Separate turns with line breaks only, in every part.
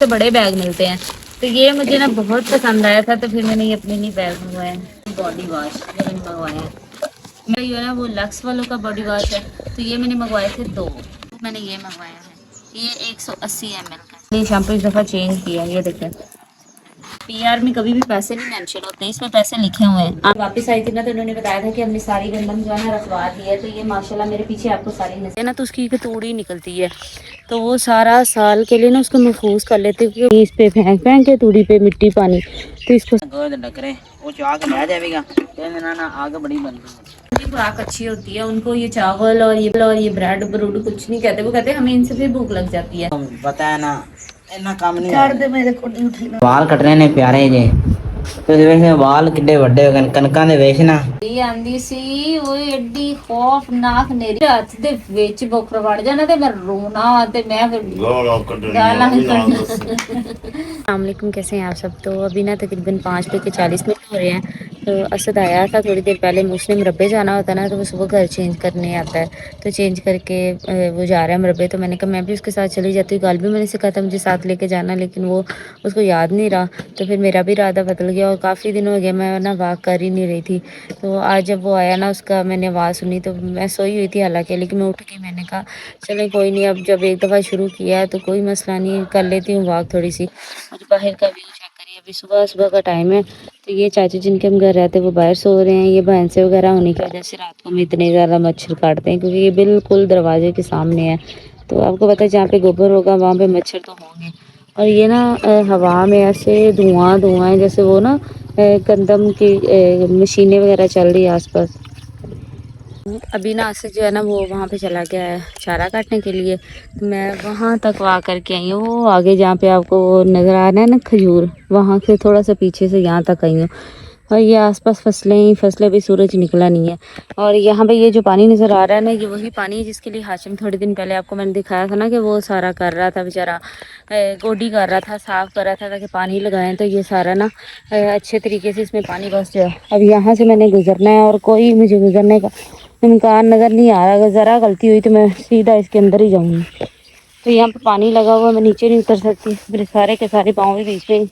से बड़े बैग मिलते हैं। तो ये मुझे ना बहुत पसंद आया था, तो फिर मैंने ये अपने लिए बैग मंगवाया है। बॉडी वॉश ये मैंने मंगवाया है, मेरा जो है ना वो लक्स वालों का बॉडी वॉश है। तो ये मैंने मंगवाए थे 2, मैंने ये मंगवाया है। ये 180 ml का। ये शैम्पू इस दफ़ा चेंज किया है, ये देखें। पीआर में कभी भी पैसे नहीं मेंशन होते, इसमें पैसे लिखे हुए हैं। आप वापस आई थी ना, तो उन्होंने बताया था कि हमने सारी गंदम जो है ना रखवा दी है। तो ये माशाल्लाह मेरे पीछे आपको सारी नजर ना, तो उसकी एक तूड़ी निकलती है, तो वो सारा साल के लिए ना उसको महफूज कर लेते हैं, क्योंकि इस पे फेंक फेंक के तूड़ी पे मिट्टी पानी, तो इसको वो आग बह जाएगा। आग बड़ी बन रही है, खुराक अच्छी होती है उनको। ये चावल और ये ब्रेड ब्रूड कुछ नहीं कहते, वो कहते हैं हमें इनसे फिर भूख लग जाती है।
पता है ना, इतना काम नहीं कर दे मेरे को नहीं उठी वाल कटने ने प्यारे जे तो ਵੇਖ ਵਾਲ ਕਿੱਡੇ ਵੱਡੇ ਹੋ ਗਏ ਕਣਕਾਂ ਦੇ ਵੇਖ ਨਾ।
ਇਹ ਆਂਦੀ ਸੀ ਉਹ ਐਡੀ ਖੌਫਨਾਕ ਨੇਰੀ ਹੱਥ ਦੇ ਵਿੱਚ ਬੋਕਰ ਵੜ ਜਾਣਾ ਤੇ मैं रोना, ਤੇ मैं फिर गाਲਾਂ ਕੱਢਣਾ। अस्सलाम, कैसे हैं आप सब। तो अभी ना तकरीबन 5:40 हो रहे हैं। तो असद आया था थोड़ी देर पहले, मुझसे मुरब्बे जाना होता है ना, तो वो सुबह घर चेंज करने आता है, तो चेंज करके वो जा रहा है मुरब्बे। तो मैंने कहा मैं भी उसके साथ चली जाती हूँ। गाल भी मैंने सिखा था मुझे साथ लेके जाना, लेकिन वो उसको याद नहीं रहा, तो फिर मेरा भी इरादा बदल गया। और काफ़ी दिन हो गया मैं ना वॉक कर ही नहीं रही थी। तो आज जब वो आया ना, उसका मैंने आवाज़ सुनी, तो मैं सोई हुई थी हालांकि, लेकिन मैं उठ के मैंने कहा चले कोई नहीं, अब जब एक दफ़ा शुरू किया है तो कोई मसला नहीं, कर लेती हूँ वॉक थोड़ी सी। और बाहर का व्यू चेक करिए, अभी सुबह सुबह का टाइम है। तो ये चाची जिनके हम घर रहते हैं वो बाहर सो रहे हैं। ये भैंसे वगैरह होने की वजह से रात को हम इतने ज़्यादा मच्छर काटते हैं, क्योंकि ये बिल्कुल दरवाजे के सामने है। तो आपको पता है जहाँ पे गोबर होगा वहाँ पे मच्छर तो होंगे। और ये ना हवा में ऐसे धुआं धुआं है, जैसे वो ना गंदम की मशीनें वगैरह चल रही है आसपास। अभी ना से जो है ना वो वहाँ पे चला गया है चारा काटने के लिए, तो मैं वहाँ तक वहाँ करके आई हूँ। वो आगे जहाँ पे आपको नज़र आ रहा है ना खजूर, वहाँ से थोड़ा सा पीछे से यहाँ तक आई हूँ। और ये आसपास फसलें ही फसलें, भी सूरज निकला नहीं है। और यहाँ पे ये जो पानी नज़र आ रहा है ना, ये वही पानी है जिसके लिए हाशिम थोड़े दिन पहले आपको मैंने दिखाया था ना, कि वो सारा कर रहा था बेचारा, गोडी कर रहा था, साफ़ कर रहा था ताकि पानी लगाएं। तो ये सारा ना अच्छे तरीके से इसमें पानी बस जाए। अब यहाँ से मैंने गुजरना है और कोई मुझे गुजरने का इम्कान नज़र नहीं आ रहा। अगर ज़रा गलती हुई तो मैं सीधा इसके अंदर ही जाऊँगी। तो यहाँ पे पानी लगा हुआ, मैं नीचे नहीं उतर सकती, मेरे सारे के सारे पाँव भी बीच में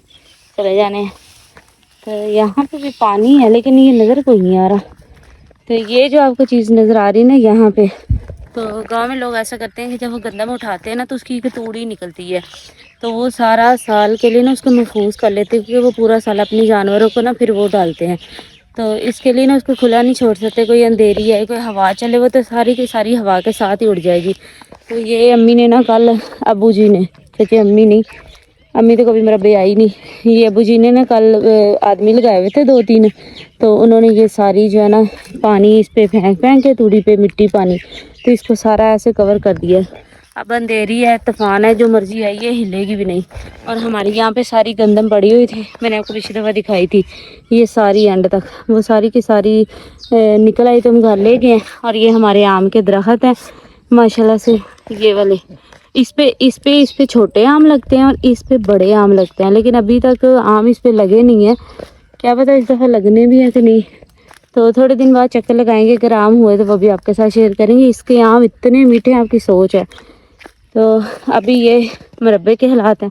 चले जाने हैं। तो यहाँ पे भी पानी है, लेकिन ये नज़र कोई नहीं आ रहा। तो ये जो आपको चीज़ नज़र आ रही है ना यहाँ पे, तो गांव में लोग ऐसा करते हैं कि जब वो गंदम उठाते हैं ना, तो उसकी एक तूड़ी निकलती है, तो वो सारा साल के लिए ना उसको महफूज कर लेते हैं, क्योंकि वो पूरा साल अपने जानवरों को ना फिर वो डालते हैं। तो इसके लिए ना उसको खुला नहीं छोड़ सकते, कोई अंधेरी है कोई हवा चले, वो तो सारी की सारी हवा के साथ ही उड़ जाएगी। तो ये अम्मी ने ना कल, अबू जी ने, क्योंकि अम्मी नहीं, अम्मी तो कभी मुरब्बे आई नहीं, ये अबू जी ने ना कल आदमी लगाए हुए थे 2-3, तो उन्होंने ये सारी जो है ना पानी इस पे फेंक फेंक के तूड़ी पे मिट्टी पानी, तो इसको सारा ऐसे कवर कर दिया। अब अंधेरी है, तूफान है, जो मर्जी है ये हिलेगी भी नहीं। और हमारी यहाँ पे सारी गंदम पड़ी हुई थी, मैंने आपको पिछली दफ़ा दिखाई थी, ये सारी एंड तक वो सारी की सारी निकल आई, तो हम घर ले गए। और ये हमारे आम के दरख्त हैं माशाल्लाह से, ये वाले, इस पे छोटे आम लगते हैं और इस पे बड़े आम लगते हैं, लेकिन अभी तक आम इस पे लगे नहीं है। क्या पता इस दफ़ा लगने भी है कि नहीं। तो थोड़े दिन बाद चक्कर लगाएंगे, अगर आम हुए तो वो भी आपके साथ शेयर करेंगे। इसके आम इतने मीठे हैं, आपकी सोच है। तो अभी ये मुरब्बे के हालात हैं,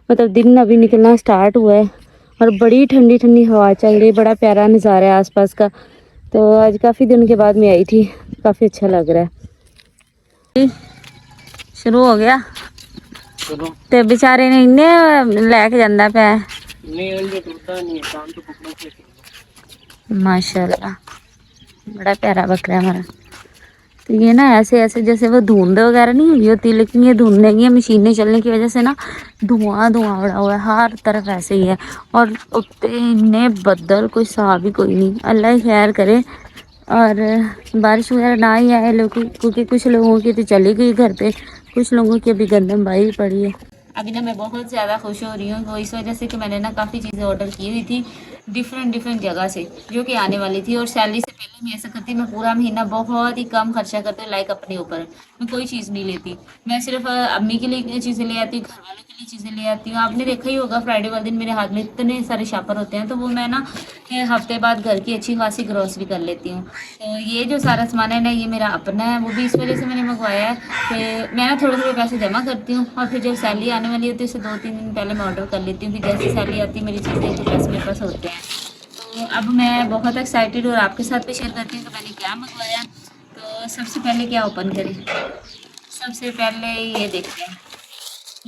मतलब दिन अभी निकलना स्टार्ट हुआ है और बड़ी ठंडी ठंडी हवा चल रही है, बड़ा प्यारा नज़ारा है आसपास का। तो आज काफ़ी दिन के बाद मैं आई थी, काफ़ी अच्छा लग रहा है। शुरू हो गया ते बेचारे ने इन्ने लैके जांदा पे माशाल्लाह, बड़ा प्यारा बकरा है हमारा। तो ये ना ऐसे ऐसे जैसे वो धुंध वगैरह नहीं हुई होती, लेकिन ये धुंध नहीं है, मशीनें चलने की वजह से ना धुआं धुआं उड़ा हुआ है हर तरफ, ऐसे ही है। और उत्ते इन्ने बदल, कोई हिसाब ही कोई नहीं, अल्लाह ही खैर करे। और बारिश वगैरह ना ही आए लोगों, क्योंकि कुछ लोगों की तो चली गई घर पे, कुछ लोगों की अभी गंदम बाई पड़ी है। अभी ना मैं बहुत ज़्यादा खुश हो रही हूँ, वो इस वजह से कि मैंने ना काफ़ी चीज़ें ऑर्डर की हुई थी डिफरेंट जगह से, जो कि आने वाली थी। और सैलरी से पहले मैं ऐसा करती, मैं पूरा महीना बहुत ही कम खर्चा करती हूँ, लाइक अपने ऊपर मैं कोई चीज़ नहीं लेती। मैं सिर्फ अम्मी के लिए चीज़ें ले आती हूँ, घर वालों के लिए चीज़ें ले आती हूँ। आपने देखा ही होगा फ्राइडे वाले दिन मेरे हाथ में इतने सारे शापर होते हैं, तो वो मैं ना फिर हफ्ते बाद घर की अच्छी खासी ग्रॉसरी कर लेती हूँ। तो ये जो सारा सामान है ना ये मेरा अपना है, वो भी इस वजह से मैंने मंगवाया है कि मैं ना थोड़े थोड़े पैसे जमा करती हूँ और फिर जब सैलरी आने वाली होती है उससे 2-3 दिन पहले मैं ऑर्डर कर लेती हूँ, फिर जैसे सैलरी आती है मेरी चीज़ें तो पैसे मेरे पास होते हैं। तो अब मैं बहुत एक्साइटेड और आपके साथ भी शेयर करती हूँ कि मैंने क्या मंगवाया। तो सबसे पहले क्या ओपन करें, सबसे पहले ये देखते हैं।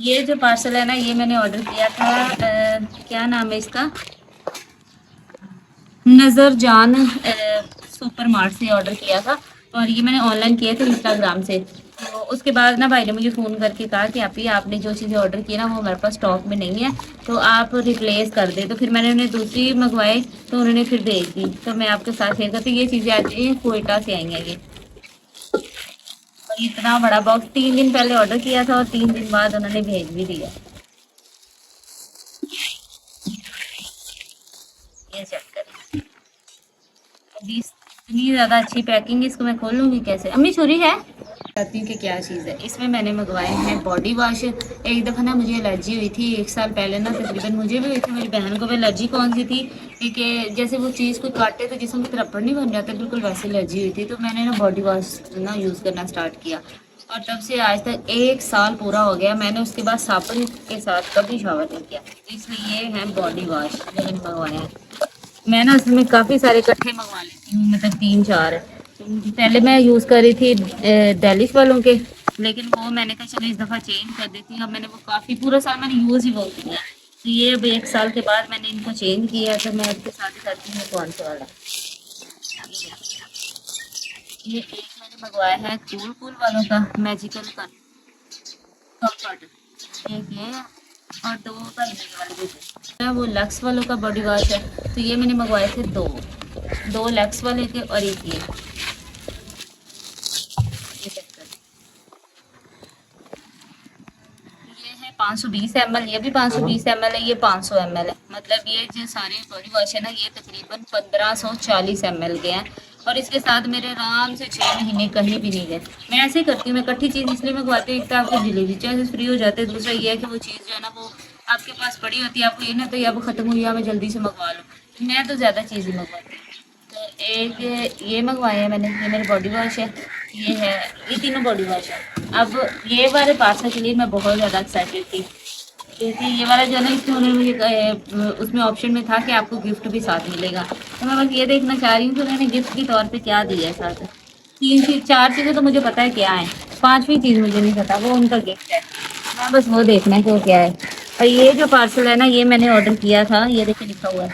ये जो पार्सल है ना ये मैंने ऑर्डर किया था क्या नाम है इसका, नज़र जान सुपर मार्ट से ऑर्डर किया था और ये मैंने ऑनलाइन किया था इंस्टाग्राम से। तो उसके बाद ना भाई ने मुझे फ़ोन करके कहा कि आप ही आपने जो चीज़ें ऑर्डर की ना वो मेरे पास स्टॉक में नहीं है तो आप रिप्लेस कर दे। तो फिर मैंने उन्हें दूसरी मंगवाई तो उन्होंने फिर भेज दी। तो मैं आपके साथ शेयर करती हूँ, ये चीज़ें आज कोयटा से आई हैं ये। और इतना बड़ा बॉक्स 3 दिन पहले ऑर्डर किया था और 3 दिन बाद उन्होंने भेज भी दिया। ये चेक करें, अभी इतनी ज़्यादा अच्छी पैकिंग है, इसको मैं खोलूँगी कैसे। अम्मी छुरी है, कहती हूँ कि क्या चीज़ है। इसमें मैंने मंगवाए हैं बॉडी वॉश। एक दफ़ा ना मुझे एलर्जी हुई थी 1 साल पहले ना, तकरीबन मुझे भी हुई थी, मेरी बहन को भी। एलर्जी कौन सी थी कि जैसे वो चीज़ को काटे तो जिसम की तरप्पड़ नहीं बन जाता, बिल्कुल वैसे एलर्जी हुई थी। तो मैंने ना बॉडी वॉश ना यूज़ करना स्टार्ट किया और तब से आज तक 1 साल पूरा हो गया, मैंने उसके बाद साबुन के साथ कभी शावर नहीं किया। इसलिए ये है बॉडी वॉश जो मैंने मंगवाया है। मैं ना उसमें काफ़ी सारे इकट्ठे मंगवा लेती हूँ, मतलब 3-4। पहले मैं यूज़ कर रही थी डेलिश वालों के, लेकिन वो मैंने कहा चलो इस दफ़ा चेंज कर देती हूँ। अब मैंने वो काफ़ी पूरा साल मैंने यूज़ ही वो किया, तो ये अब 1 साल के बाद मैंने इनको चेंज किया। तो मैं आपके साथ ही करती हूँ कौन सा वाला। ये एक मैंने मंगवाया है कूल कूल वालों का मैजिकल कंफर्ट, एक ये और 2 भाई वाले भी वो लक्स वालों का बॉडी वॉश है। तो ये मैंने मंगवाए थे 2 लक्स वाले के और एक ये चेक करें। ये है 520 ml, ये भी 520 ml है, ये 500 ml है। मतलब ये जो सारे बॉडी वॉश है ना ये तकरीबन 1540 ml के हैं और इसके साथ मेरे आराम से 6 महीने कहीं भी नहीं गए। मैं ऐसे ही करती हूँ, मैं इकट्ठी चीज़ इसलिए मंगवाती हूँ, एक तो आपको डिलीवरी चार्जेस फ्री हो जाते हैं, दूसरा ये है कि वो चीज़ जो है ना वो आपके पास पड़ी होती है, आपको ये ना तो अब ख़त्म हुई है मैं जल्दी से मंगवा लूँ। मैं तो ज़्यादा चीज़ें मंगवाती हूँ। तो एक ये मंगवाया है मैंने, ये मेरे बॉडी वॉश है, ये है, ये तीनों बॉडी वॉश है। अब ये वाले पार्सल के लिए मैं बहुत ज़्यादा एक्साइटेड थी क्योंकि ये वाला जो है ना इसमें उन्होंने मुझे उसमें ऑप्शन में था कि आपको गिफ्ट भी साथ मिलेगा। तो मैं बस ये देखना चाह रही हूँ कि उन्होंने गिफ्ट के तौर पे क्या दिया है साथ। 4 चीज़ें तो मुझे पता है क्या है, 5वीं चीज़ मुझे नहीं पता, वो उनका गिफ्ट है। मैं बस वो देखना है कि वो क्या है। और ये जो पार्सल है ना ये मैंने ऑर्डर किया था, ये देखिए लिखा हुआ है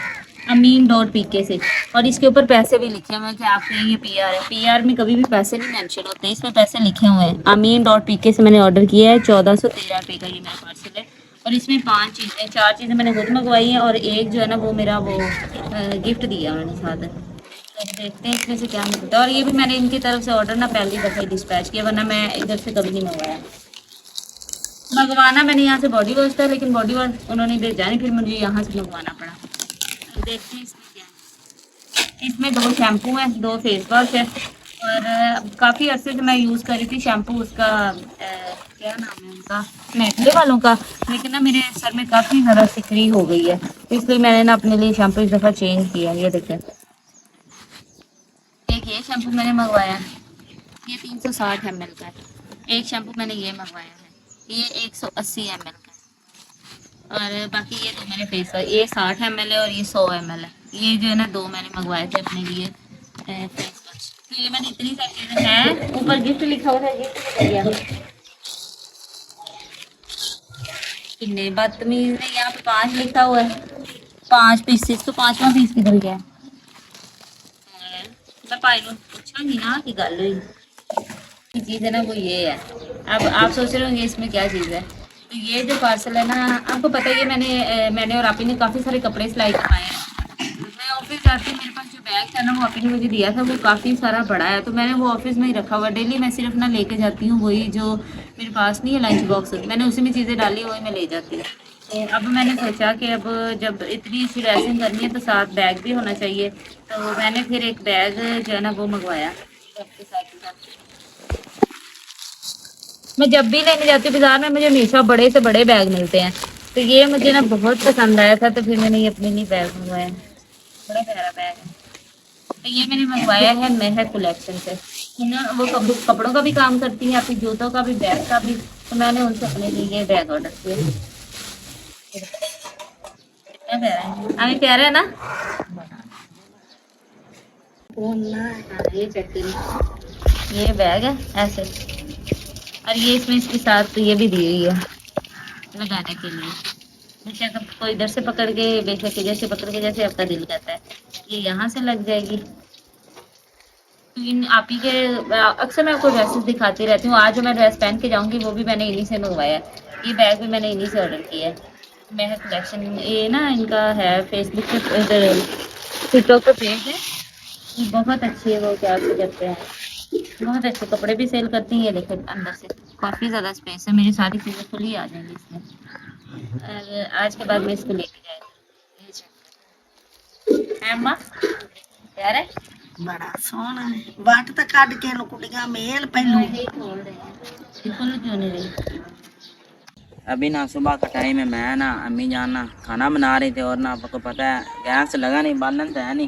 amin.pk से और इसके ऊपर पैसे भी लिखे हुए हैं कि आपके ये PR है। PR में कभी भी पैसे नहीं मेंशन होते, इसमें पैसे लिखे हुए हैं। amin.pk से मैंने ऑर्डर किया है, 1413 रुपये का ये मेरा पार्सल है और इसमें 5 चीज़ें, 4 चीज़ें मैंने खुद मंगवाई हैं और एक जो है ना वो मेरा वो गिफ्ट दिया उन्होंने साथ। तो देखते हैं इसमें से क्या मिलता है। और ये भी मैंने इनकी तरफ से ऑर्डर ना पहली दफ़ा डिस्पैच किया, वरना मैं इधर से कभी नहीं मंगवाया। मंगवाना मैंने यहाँ से बॉडी वॉश था लेकिन बॉडी वॉश उन्होंने भेजा नहीं, फिर मुझे यहाँ से मंगवाना पड़ा। देखते हैं इसमें क्या है। इसमें 2 शैम्पू हैं, 2 फेस वॉश है और काफ़ी अर्से से मैं यूज़ कर रही थी शैम्पू उसका क्या नाम है उनका, मैटले वालों का, लेकिन ना मेरे सर में काफ़ी ज़्यादा सिकरी हो गई है, तो इसलिए मैंने ना अपने लिए शैम्पू इस दफ़ा चेंज किया। ये देखें, एक ये शैम्पू मैंने मंगवाया, ये 360 ml का है। एक शैम्पू मैंने ये मंगवाया है, ये 180 ml का है और बाकी ये 2 मैंने फेस वॉश, ये 60 ml है और ये 100 ml है। ये जो है ना 2 मैंने मंगवाए थे अपने लिए फेस वॉश। तो ये मैंने इतनी सारी चीज़ें हैं, ऊपर गिफ्ट लिखा हुआ था, गिफ्ट दिया कितने बदतमीज ने, यहाँ पे 5 लिखा हुआ है, 5 पीसेस, तो 5वां पीस किधर गया है? मैं भाई को पूछांगी ना कि गल हुई चीज़ है ना वो ये है। अब आप सोच रहे होंगे इसमें क्या चीज़ है। तो ये जो पार्सल है ना, आपको पता है ये मैंने और आपी ने काफ़ी सारे कपड़े सिलाई करवाए हैं। मैं ऑफिस जाती हूँ, मेरे पास जो बैग था ना वो आपी ने मुझे दिया था, वो काफ़ी सारा बड़ा है, तो मैंने वो ऑफिस में ही रखा हुआ। डेली मैं सिर्फ ना लेके जाती हूँ वही जो मेरे पास नहीं है लंच बॉक्स, मैंने उसी में चीज़ें डाली वही मैं ले जाती हूँ। तो अब मैंने सोचा कि अब जब इतनी सी ड्रेसिंग करनी है तो साथ बैग भी होना चाहिए, तो मैंने फिर एक बैग जो है ना वो मंगवाया आपके साथ। मैं जब भी लेने जाती हूँ बाजार में मुझे हमेशा बड़े से बड़े बैग मिलते हैं, तो ये मुझे ना बहुत पसंद आया था, तो फिर मैंने ये अपने लिए बैग मंगवाया। बड़ा प्यारा बैग है। तो ये मैंने मंगवाया है महक कलेक्शन से। वो कपड़ों का भी काम करती है, आपकी जूतों का भी, बैग का भी। तो मैंने उनसे अपने लिए बैग ऑर्डर किया। कितना प्यारा है, हमें प्यारा है ना। ये चेक करिए, ये बैग है ऐसे, और ये इसमें इसके साथ ये भी दी हुई है लगाने के लिए। बेशक आपको इधर से पकड़ के, बेशक इधर से पकड़ के, जैसे आपका दिल करता है। ये यहाँ से लग जाएगी। इन आप ही के अक्सर मैं आपको ड्रेसेस दिखाती रहती हूँ। आज जो मैं ड्रेस पहन के जाऊंगी वो भी मैंने इन्हीं से मंगवाया है। ये बैग भी मैंने इन्हीं से ऑर्डर किया है। महक कलेक्शन, ये ना इनका है फेसबुक पे, इधर टिकटॉक पे पेज है। ये बहुत अच्छी है, वो क्या करते हैं, बहुत अच्छे कपड़े भी सेल करती है। देखो अंदर से काफ़ी ज़्यादा स्पेस है, मेरी सारी चीज़ें खुली आ जाएंगी इसमें। और आज के बाद मैं इसको लेके जाएगी। है अम्मा, प्यार है,
बड़ा सोहना है। वाट तो कट के कुटियां मेल पहलू
खोल रहे हैं, खोल क्यों नहीं रही।
अभी ना सुबह का टाइम है, मैं ना अम्मी जान ना खाना बना रही थी, और ना आपको पता है गैस लगा नहीं, बालन तो है नहीं,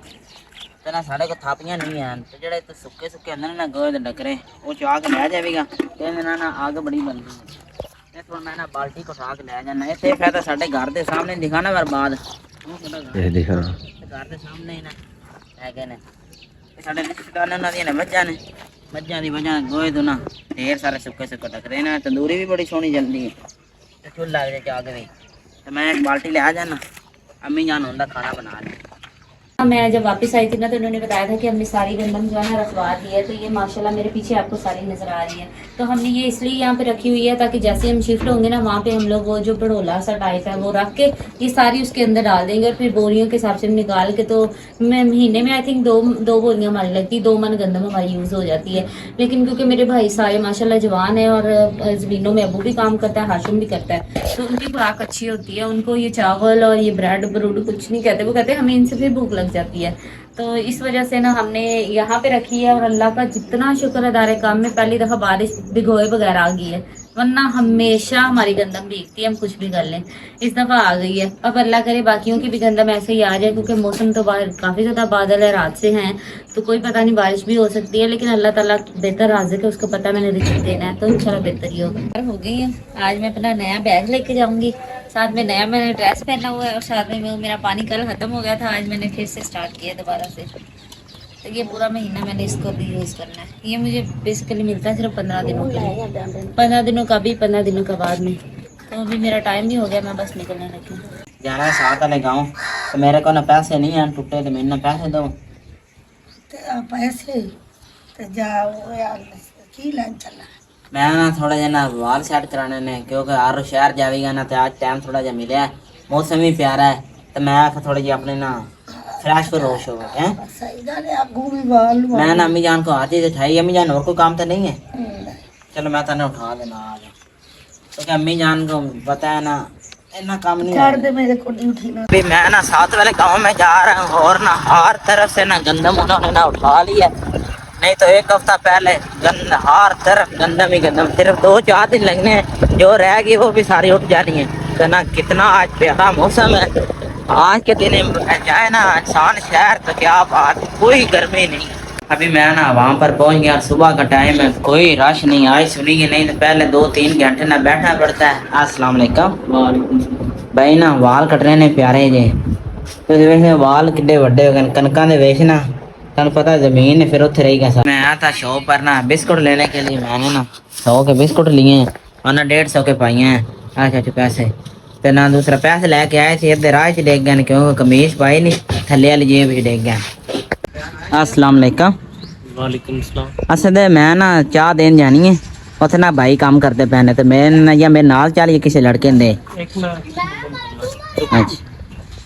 तो ना साढ़े को थापियां नहीं हैं। तो जड़े तो सुक्के सुक्के अंदर ना गोए तो डकरे वो चाह के ले जाएगा। कहने ना ना आग बड़ी बन गई, तो मैं ना बाल्टी को उठा के ले जाना। इतने फायदा साढ़े घर के सामने दिखाना बर्बाद घर के सामने ही ना है। कहने साढ़े रिश्तेदार ने मज्जां दी वजह गोए तो ना ढेर सारे सुक्के सुक्के डकरे ना। तंदूरी भी बड़ी सोहनी जल्दी है, तो चूल्हा लग जाए आग भी। तो मैं एक बाल्टी ले आ जाना, अम्मी जान उनका खाना बना ली।
मैं जब वापस आई थी ना, तो उन्होंने बताया था कि हमने सारी गंदम जो है ना रखवा दी है। तो ये माशाल्लाह मेरे पीछे आपको सारी नज़र आ रही है। तो हमने ये इसलिए यहाँ पे रखी हुई है ताकि जैसे हम शिफ्ट होंगे ना, वहाँ पे हम लोग वो जो बड़ोला सा टाइप है वो रख के ये सारी उसके अंदर डाल देंगे, और फिर बोरियों के हिसाब से हम निकाल के, तो मैं महीने में आई थिंक दो बोरियाँ हमारी लगती, 2 मन गंदम हमारी यूज़ हो जाती है। लेकिन क्योंकि मेरे भाई सारे माशाल्लाह जवान है, और ज़मीनों में अबू भी काम करता है, हाशिम भी करता है, तो उनकी खुराक अच्छी होती है। उनको ये चावल और ये ब्रेड ब्रूड कुछ नहीं कहते, वो कहते हैं हमें इनसे फिर भूख लग जाती है। तो इस वजह से ना हमने यहाँ पे रखी है। और अल्लाह का जितना शुक्र अदा है, काम में पहली दफ़ा बारिश भिगोए वगैरह आ गई है, वरना हमेशा हमारी गंदम भीगती है, हम कुछ भी कर लें। इस दफ़ा आ गई है। अब अल्लाह करे बाकियों की भी गंदम ऐसे ही आ जाए, क्योंकि मौसम तो बाहर काफ़ी ज़्यादा बादल है, रात से हैं, तो कोई पता नहीं बारिश भी हो सकती है। लेकिन अल्लाह ताला बेहतर राज़िक है, उसको पता मैंने रिज़्क देना है, तो इंशाल्लाह बेहतर ही होगा। हो गई है। आज मैं अपना नया बैग लेके जाऊँगी, साथ में नया मैंने ड्रेस पहना हुआ है, और साथ में मेरा पानी कल ख़त्म हो गया था, आज मैंने फिर से स्टार्ट किया दोबारा से। तो ये पूरा महीना मैंने इसको भी यूज़ करना है। ये मुझे बेसिकली मिलता है सिर्फ 15 दिनों के लिए, 15 दिनों का भी, 15 दिनों का बाद में। तो अभी मेरा टाइम भी हो गया, मैं बस निकलने लगी हूँ।
जाना है साथ वाले गाँव, तो मेरे को ना पैसे नहीं हैं टूटे, तो मैंने पैसे दो
पैसे तो जाओ यार की लाइन चला।
मैं ना थोड़ा जा ना वाल सेट कराने ने, क्योंकि हर शहर जाएगा ना, तो आज टाइम थोड़ा जा मिले है, मौसम भी प्यारा है, तो मैं थोड़ी जी अपने ना फ्रेश पर रोश हो गए हैं।
सही गल है, आगू भी बाल
मैं ना अम्मी जान को आती थी ठाई, अम्मी जान और कोई काम तो नहीं है, चलो मैं तने उठा देना आज, क्योंकि अम्मी जान को पता है ना इतना काम नहीं
कर दे मेरे को ड्यूटी ना।
अभी मैं ना साथ वाले गाँव में जा रहा हूँ, और ना हर तरफ से ना गंदम उन्होंने ना उठा लिया, नहीं तो एक हफ्ता पहले हर तरफ गंदम ही गंदम, सिर्फ 2-4 दिन लगने हैं, जो रह गई वो भी सारी उठ जानी है। तो ना कितना आज प्यारा मौसम है, आज के दिन जाए ना इंसान शहर, तो क्या बात, कोई गर्मी नहीं। अभी मैं ना वहाँ पर पहुँच गया, सुबह का टाइम है, कोई रश नहीं, आज सुनिए नहीं तो पहले 2-3 घंटे ना बैठना पड़ता है। अस्सलाम वालेकुम भाई, ना वाल कट रहे ने प्यारे जे, तो वैसे वाल किड्डे वड्डे हो गए, कनकां दे वेच ना तन पता जमीन है, फिर उत्थे रही गया। मैं आया था शॉप पर ना बिस्कुट लेने के लिए, मैंने ना 100 के बिस्कुट लिए हैं, और ना 150 के पाइए हैं, अच्छा पैसे, तो ना दूसरा पैसे लेके आए थे, इधर राह च डेग गए, क्योंकि कमीज पाई नहीं, थल्ले वाली जेब च डेग गए। अस्सलाम वालेकुम सलाम। अच्छा तो मैं ना चाह देन जानी है, उत्थे ना भाई काम करते पैने, तो मैं या मेरे नाल चल या किसी लड़के ने। अच्छा,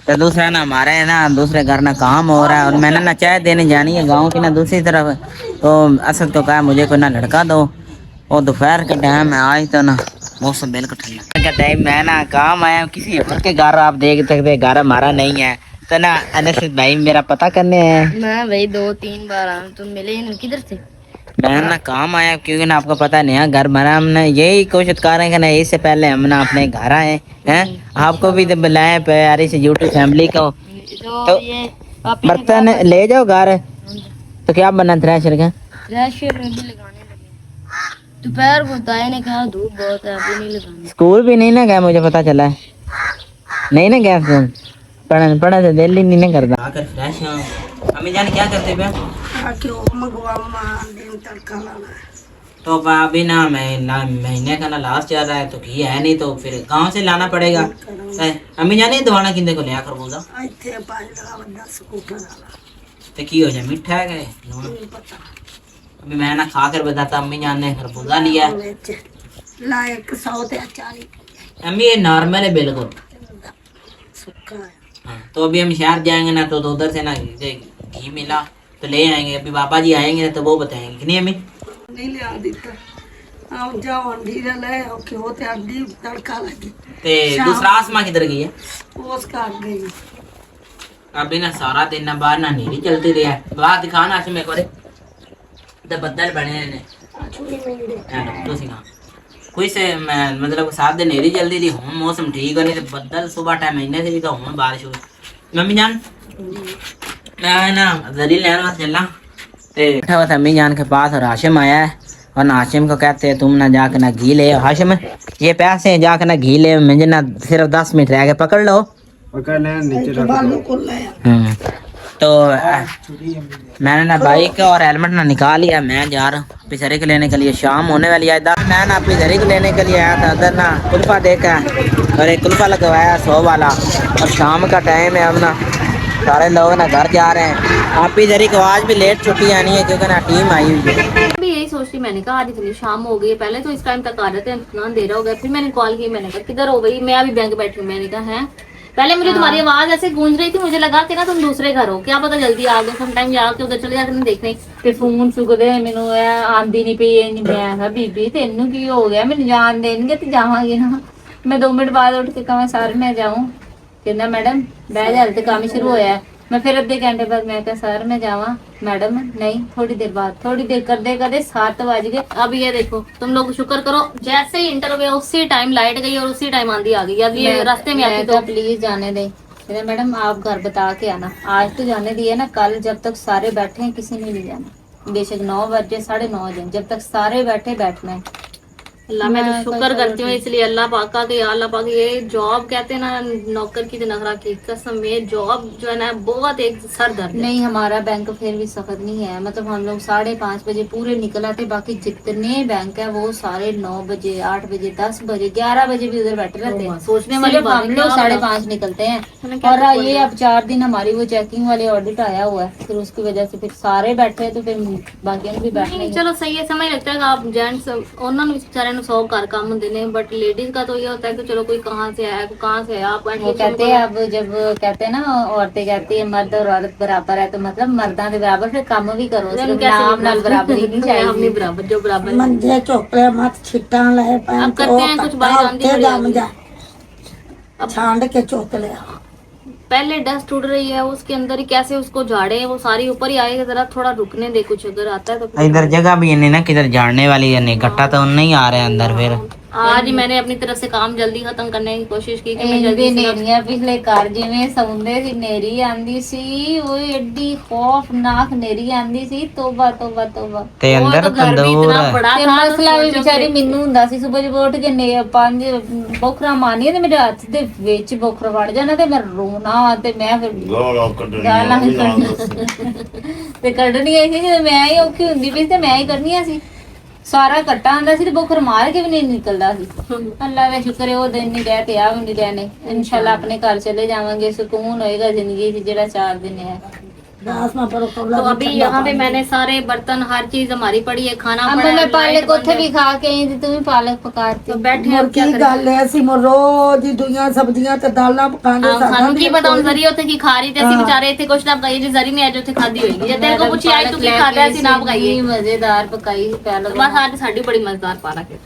तो दूसरा ना हमारे ना दूसरे घर ना काम हो रहा है, और मैंने ना चाय देने जानी है गांव की ना दूसरी तरफ, तो असद को कहा मुझे कोई ना लड़का दो, और दोपहर का टाइम है, आज तो ना मौसम बिल्कुल ठंडा का टाइम, मैं ना काम आया किसी और के घर, आप देख सकते घर हमारा नहीं है, तो ना अनस भाई मेरा पता करने हैं।
मैं भाई 2-3 बार आया, तुम मिले नहीं, किधर से?
मैं ना काम आया, क्योंकि ना आपको पता नहीं है घर बना, हमने यही कोशिश कर रहे हैं कि ना इससे पहले हम ना अपने घर आए हैं, आपको भी तो बुलाए प्यारी से यूट्यूब फैमिली को, तो बर्तन ले जाओ घर। तो क्या बनना थ्रेशर का?
थ्रेशर नहीं लगाने लगे, दोपहर को ताए ने कहा धूप बहुत है अभी नहीं लगानी।
स्कूल भी नहीं ना गया, मुझे पता चला है। नहीं ना गया स्कूल, पढ़ा तो दिल ही नहीं ना करता। आकर फ्रेश हो। अम्मी जान क्या करते पे?
आके वो मंगवा दिन तड़का लाना है।
तो अभी ना महीने का ना लास्ट चल रहा है, तो घी है नहीं, तो फिर गांव से लाना पड़ेगा। अम्मी जान दवाना किंदे को लिया खरबूजा
ਇੱਥੇ ਪਾਣੀ ਲਗਾ ਵੱਡਾ ਸਕੂਟਰ ਵਾਲਾ
तो की हो जाए मिठा है गए।
ਨਹੀਂ ਪਤਾ
अभी मैं ना खा कर बताता, अम्मी जान ने खरबूजा लिया।
ਵਿੱਚ ਲਾਇ 100 ਤੇ 40
अम्मी ये नॉर्मल है बिल्कुल।
ਸੁੱਕਾ ਹੈ।
हाँ, तो अभी हम शहर जाएंगे ना, तो उधर से ना घी मिला तो ले आएंगे। अभी पापा जी आएंगे तो वो बताएंगे कि नहीं अम्मी।
ਨਹੀਂ ਲਿਆ ਦਿੱਤਾ ਆਉ ਜਾओ अंडी ले आओ कि होते अंडी तड़का लगी
ते दूसरा आसमां किधर गई है?
ਉਸ ਘਰ गई
अभी ना सारा दिन ना बाहर ना नीली चलती रही है। बाहर दिखाना आज मेरे को तो बदल बने ने
छुरी मिल
तो सिखा कोई से मतलब सात दिन नेरी जल्दी थी। हूँ मौसम ठीक है, नहीं तो बदल सुबह टाइम महीने से भी तो हूँ बारिश हुई। मम्मी जान मैं ना जरी लेने वास्ते चला ते बैठा हुआ था अम्मी जान के पास, और हाशिम आया है। और हाशिम को कहते हैं तुम ना जाकर ना घी ले। हाशिम ये पैसे हैं, जाकर ना घी ले, मुझे ना सिर्फ 10 मिनट रह गए, पकड़ लो। पकड़ ले नीचे
बालू को ले
तो मैंने ना बाइक और हेलमेट ना निकाल लिया। मैं जा रहा हूँ पिछरी को लेने के लिए, शाम होने वाली है। इधर मैं ना पिछरी को लेने के लिए आया था, उधर ना कुल्फा देखा और एक कुल्फा लगवाया 100 वाला। और शाम का टाइम है, अब ना सारे लोग ना घर जा रहे हैं। आप पिछरी को आज भी लेट छुट्टी आनी है क्योंकि ना टीम आई हुई है।
भी यही सोचती मैंने कहा आज इतनी शाम हो गई है, पहले तो इस टाइम तक आ रहे थे, इतना देर हो गया। फिर मैंने कॉल की, मैंने कहा किधर हो गई? मैं अभी बैंक बैठी हूँ। मैंने कहा है, पहले मुझे तुम्हारी आवाज ऐसे गूंज रही थी, मुझे लगा कि ना तुम दूसरे घर हो, क्या पता जल्दी आ गए। समटाइम जाके उधर चले जाते नहीं देखने, फिर फोन चुकते मैनू आंदी नहीं पई। मैं बीबी तेनू की हो गया, मैंने जान देंगे तो जावांगे ना। मैं 2 मिनट बाद उठ के कहा सर मैं जाऊँ, कहना मैडम बह जा, तो काम ही शुरू होया। मैं फिर अद्धे घंटे बाद मैं कहा सर मैं जावा, मैडम नहीं थोड़ी देर बाद। थोड़ी देर करते करते 7 बज गए। अब ये देखो तुम लोग शुक्र करो, जैसे ही इंटर हुए उसी टाइम लाइट गई और उसी टाइम आंधी आ गई। अब ये रास्ते में आती तो प्लीज जाने दे। मैडम आप घर बता के आना, आज तो जाने दिए ना, कल जब तक सारे बैठे हैं किसी ने नहीं जाना। बेशक 9 बजे 9:30 बजे, जब तक सारे बैठे बैठना है। अल्लाह मैं तो शुक्र करती हूँ इसलिए अल्लाह पाक का कि अल्लाह पाक ये जॉब कहते हैं ना नौकर की नखरा की कसम, ये जॉब जो है ना बहुत एक सर दर्द। नहीं हमारा बैंक फिर भी सख्त नहीं है, मतलब हम लोग 5:30 बजे पूरे निकल आते। बाकी जितने बैंक है वो सारे 9 बजे 8 बजे 10 बजे 11 बजे भी उधर बैठे रहते हैं। सोचने वाले हम लोग 5:30 निकलते हैं। और ये अब 4 दिन हमारी वो चेकिंग वाले ऑडिट आया हुआ है, फिर उसकी वजह से फिर सारे बैठे हैं, तो फिर बाकी भी बैठे। चलो सही है, समझ लगता है आप जेंट्स उन्होंने बेचारे 100 घर काम होते हैं, बट लेडीज का तो ये होता है कि चलो कोई कहाँ से आया कोई कहाँ से आया। आप वो कहते हैं, अब जब कहते हैं ना औरतें कहती है मर्द और औरत बराबर है, तो मतलब मर्दा के बराबर फिर काम भी करो, सिर्फ नाम नाल बराबरी नहीं चाहिए। हम नहीं बराबर, जो बराबर
मंजे चोकले मत छिट्टा ले पैन
अब करते हैं कुछ बात आंधी
छांड के चोकले।
पहले डस्ट उड़ रही है उसके अंदर ही कैसे उसको झाड़े, वो सारी ऊपर ही आएगा, जरा थोड़ा रुकने दे, कुछ अगर आता है तो।
इधर जगह भी नहीं ना किधर झाड़ने वाली है, नहीं गट्टा तो नहीं आ रहे अंदर। फिर
आज मैंने अपनी तरफ से काम जल्दी खत्म करने की कोशिश की कि मैं जल्दी नेरियां पिछले घर जिवें सौंदे सी नेरी आंदी सी, वो एडी खौफनाक नेरी आंदी सी, तौबा तौबा तौबा।
ते अंदर तंदूर
ते मसला भी बेचारी ਮੈਨੂੰ ਹੁੰਦਾ ਸੀ सुबह जब उठ के ने 5 बोखरा मारनी ते मेरे हत्थ दे ਵਿੱਚ बोखरा ਵੜ ਜਾਣਾ ਤੇ ਮੈਂ ਰੋਣਾ ਤੇ ਮੈਂ ਫਿਰ ਗਾਲਾਂ ਤੇ ਕੱਢਣੀਆਂ ਸੀ ਜਦੋਂ ਮੈਂ ਹੀ ਔਖੀ ਹੁੰਦੀ ਪਈ ਤੇ ਮੈਂ ਹੀ ਕਰਨੀਆਂ ਸੀ। ਸਾਰਾ ਕੱਟਾ ਆਂਦਾ ਸੀ ਤੇ ਬੁਖਰ ਮਾਰ ਕੇ ਵੀ ਨਹੀਂ ਨਿਕਲਦਾ ਸੀ। ਅੱਲਾ ਦਾ ਸ਼ੁਕਰ ਹੈ ਉਹ ਦਿਨ ਨਹੀਂ ਰਹਿ ਤੇ ਆ ਵੀ ਨਹੀਂ ਰਹਿਣੇ। इंशाल्लाह अपने घर चले जाएंगे, सुकून होएगा जिंदगी से जेड़ा 4 दिन है। तो अभी यहाँ पे मैंने सारे बर्तन हर चीज हमारी पड़ी है, खाना पड़ा है। मैं पालक उथे भी खा के आई थी, तू भी पालक पकाती तो बैठे अब क्या
गल है ਅਸੀਂ रोज दुनिया सब्जियां ਤੇ ਦਾਲਾਂ ਪਕਾਉਂਦੇ
ਸਾਨੂੰ ਕੀ ਪਤਾ ਹੁਣ ਜ਼ਰੀ ਉੱਥੇ ਕੀ ਖਾ ਰਹੀ ਤੇ ਅਸੀਂ ਵਿਚਾਰੇ ਇੱਥੇ ਕੁਛ ਨਾ ਪਕਾਈਏ, ਜੇ ਜ਼ਰੀ ਨੇ ਅੱਜ ਉੱਥੇ ਖਾਦੀ ਹੋਏਗੀ। ਜੇ ਤੇਰੇ ਕੋ ਪੁੱਛੀ ਆਈ ਤੂੰ ਕੀ ਖਾਦਾ ਸੀ ਨਾ ਪਕਾਈਏ। ਮਜ਼ੇਦਾਰ ਪਕਾਈ ਪਾਲਕ, ਬਸ ਅੱਜ ਸਾਡੀ ਬੜੀ ਮਜ਼ੇਦਾਰ ਪਾਲਕ ਹੈ।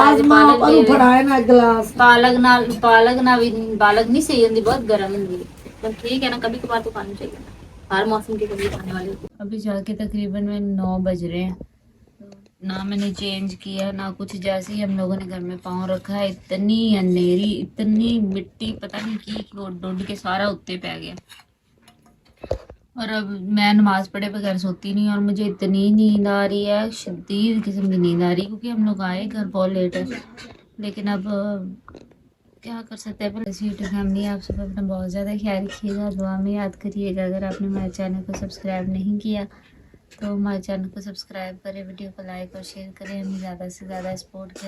आज पालक ਨੂੰ ਫੜਾਏ ਨਾ ਗਲਾਸ
पालक ना भी पालक नहीं सही होती, बहुत गर्म होती है, पर ठीक है ना, कभी कभार तो खानी चाहिए, हर मौसम के कभी खाने वाले। अभी जाके तकरीबन में 9 बज रहे हैं, ना मैंने चेंज किया ना कुछ, जैसे ही हम लोगों ने घर में पाँव रखा है इतनी अंधेरी इतनी मिट्टी पता नहीं की डुड के सारा उत्ते पै गया। और अब मैं नमाज पढ़े बगैर सोती नहीं, और मुझे इतनी नींद आ रही है, शदीद किस्म की नींद आ रही है, क्योंकि हम लोग आए घर बहुत लेट है। लेकिन अब क्या कर सकते हैं। पर यूट्यूब फैमिली, आप सब अपना बहुत ज़्यादा ख्याल रखिएगा, दुआ में याद करिएगा। अगर आपने हमारे चैनल को सब्सक्राइब नहीं किया तो हमारे चैनल को सब्सक्राइब करें, वीडियो को लाइक और शेयर करें, हमें ज़्यादा से ज़्यादा सपोर्ट करें।